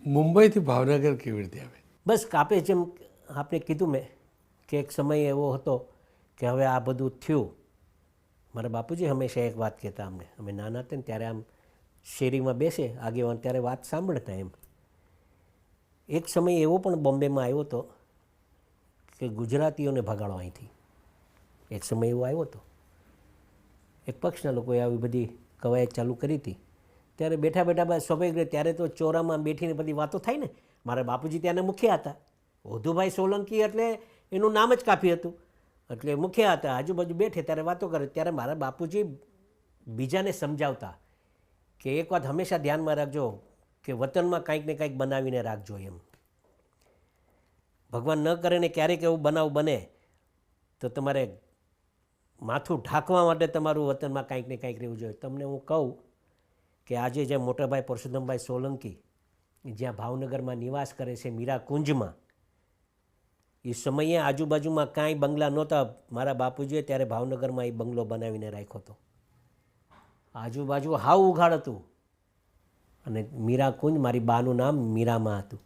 મુંબઈથી ભાવનગર કેવી રીતે આવે? બસ કાપે જેમ આપણે કીધું મેં કે એક સમય એવો હતો કે હવે આ બધું થયું. મારા બાપુજી હંમેશા એક વાત કહેતા અમને, અમે નાના હતા ને ત્યારે આમ શેરીમાં બેસે આગેવાન ત્યારે વાત સાંભળતા એમ. એક સમય એવો પણ બોમ્બેમાં આવ્યો હતો કે ગુજરાતીઓને ભગાડો અહીંથી. એક સમય એવો આવ્યો હતો, એક પક્ષના લોકોએ આવી બધી કવાયત ચાલુ કરી હતી. ત્યારે બેઠા બેઠા સ્વાભાવિક ત્યારે તો ચોરામાં બેઠીને બધી વાતો થાય ને. મારા બાપુજી ત્યાંના મુખિયા હતા, વધુભાઈ સોલંકી એટલે એનું નામ જ કાફી હતું, એટલે મુખિયા હતા. આજુબાજુ બેઠે ત્યારે વાતો કરે. ત્યારે મારા બાપુજી બીજાને સમજાવતા કે એક વાત હંમેશા ધ્યાનમાં રાખજો કે વતનમાં કંઈક ને કંઈક બનાવીને રાખજો એમ. ભગવાન ન કરે ને ક્યારેક એવું બનાવ બને તો તમારે માથું ઢાંકવા માટે તમારું વતનમાં કંઈક ને કંઈક રહેવું જોઈએ. તમને હું કહું કે આજે જે મોટાભાઈ પરસોત્તમભાઈ સોલંકી જ્યાં ભાવનગરમાં નિવાસ કરે છે મીરા કુંજમાં, એ સમયે આજુબાજુમાં કાંઈ બંગલા નહોતા. મારા બાપુજીએ ત્યારે ભાવનગરમાં એ બંગલો બનાવીને રાખ્યો હતો. આજુબાજુ હાવ ઉઘાડ હતું. અને મીરા કુંજ, મારી બાનું નામ મીરામાં હતું,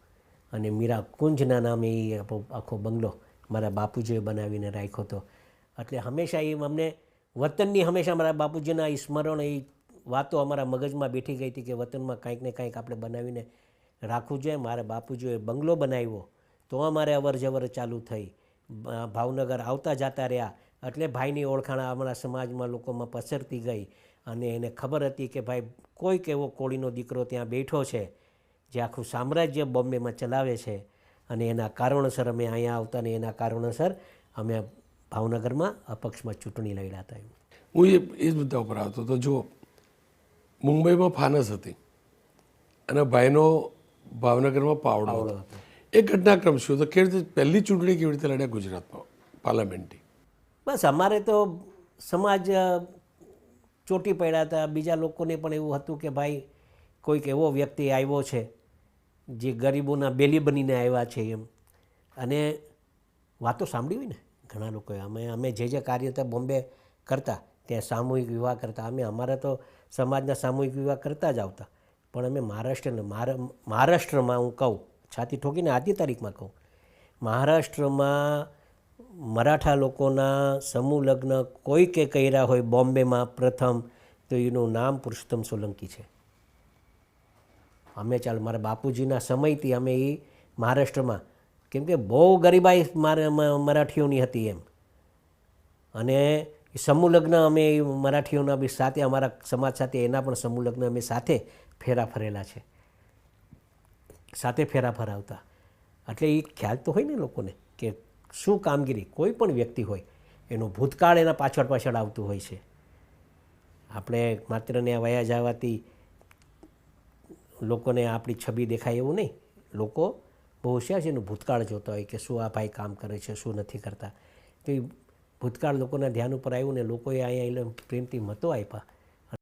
અને મીરા કુંજના નામે એ આખો બંગલો મારા બાપુજીએ બનાવીને રાખ્યો હતો. એટલે હંમેશા એ અમને વતનની હંમેશા મારા બાપુજીના એ સ્મરણ, એ વાતો અમારા મગજમાં બેઠી ગઈ હતી કે વતનમાં કંઈક ને કંઈક આપણે બનાવીને રાખવું જોઈએ. મારા બાપુજીએ બંગલો બનાવ્યો તો અમારે અવર જવર ચાલુ થઈ. ભાવનગર આવતા જતા રહ્યા એટલે ભાઈની ઓળખાણ અમારા સમાજમાં લોકોમાં પસરતી ગઈ. અને એને ખબર હતી કે ભાઈ કોઈક એવો કોળીનો દીકરો ત્યાં બેઠો છે જે આખું સામ્રાજ્ય બોમ્બેમાં ચલાવે છે. અને એના કારણોસર અમે અહીંયા આવતા ને એના કારણોસર અમે ભાવનગરમાં અપક્ષમાં ચૂંટણી લડ્યા હતા. હું એ જ મુદ્દા ઉપર આવતો તો. જુઓ, મુંબઈમાં ફાનસ હતી અને ભાઈનો ભાવનગરમાં પાવડો હતો. એ ઘટનાક્રમ શું હતો? કેવી રીતે પહેલી ચૂંટણી કેવી રીતે લડ્યા ગુજરાતમાં પાર્લામેન્ટની? બસ અમારે તો સમાજ ચોટી પડ્યા હતા. બીજા લોકોને પણ એવું હતું કે ભાઈ કોઈક એવો વ્યક્તિ આવ્યો છે જે ગરીબોના બેલી બનીને આવ્યા છે એમ. અને વાતો સાંભળી હોય ને ઘણા લોકોએ. અમે જે કાર્ય હતા બોમ્બે કરતા, ત્યાં સામૂહિક વિવાહ કરતા. અમે અમારા તો સમાજના સામૂહિક વિવાહ કરતા જ આવતા. પણ અમે મહારાષ્ટ્રમાં હું કહું, છાતી ઠોકીને આજની તારીખમાં કહું, મહારાષ્ટ્રમાં મરાઠા લોકોના સમૂહ લગ્ન કોઈકે કર્યા હોય બોમ્બેમાં પ્રથમ, તો એનું નામ પુરુષોત્તમ સોલંકી છે. અમે મારા બાપુજીના સમયથી અમે એ મહારાષ્ટ્રમાં, કેમ કે બહુ ગરીબાઈ મરાઠીઓની હતી એમ. અને સમૂહ લગ્ન અમે મરાઠીઓના બી સાથે, અમારા સમાજ સાથે એના પણ સમૂહ લગ્ન અમે સાથે ફેરા ફરેલા છે, સાથે ફેરા ફરાવતા. એટલે એ ખ્યાલ તો હોય ને લોકોને કે શું કામગીરી કોઈ પણ વ્યક્તિ હોય એનો ભૂતકાળ એના પાછળ પાછળ આવતું હોય છે. આપણે માત્ર ને વયા જવાથી લોકોને આપણી છબી દેખાય એવું નહીં. લોકો બહુ હોશિયાર છે, એનું ભૂતકાળ જોતા હોય કે શું આ ભાઈ કામ કરે છે, શું નથી કરતા. તો એ ભૂતકાળ લોકોના ધ્યાન ઉપર આવ્યું ને લોકોએ અહીંયા પ્રેમથી મતો આપ્યા.